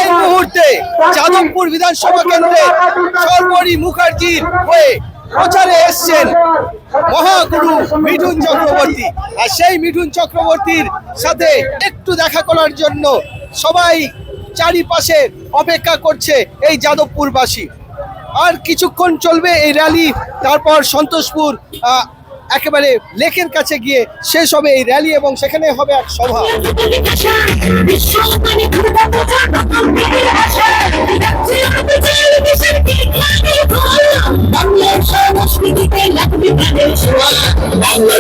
এই মুহূর্তে যাদবপুর বিধানসভা কেন্দ্রে সর্বরী মুখার্জির হয়ে প্রচারে এসছেন মহাগুরু মিঠুন চক্রবর্তী। আর সেই মিঠুন চক্রবর্তীর সাথে একটু দেখা করার জন্য সবাই চারিপাশে অপেক্ষা করছে এই যাদবপুরবাসী। আর কিছুক্ষণ চলবে এই র্যালি, তারপর সন্তোষপুর একেবারে লেকের কাছে গিয়ে শেষ হবে এই র্যালি এবং সেখানে হবে এক সভা। বাংলা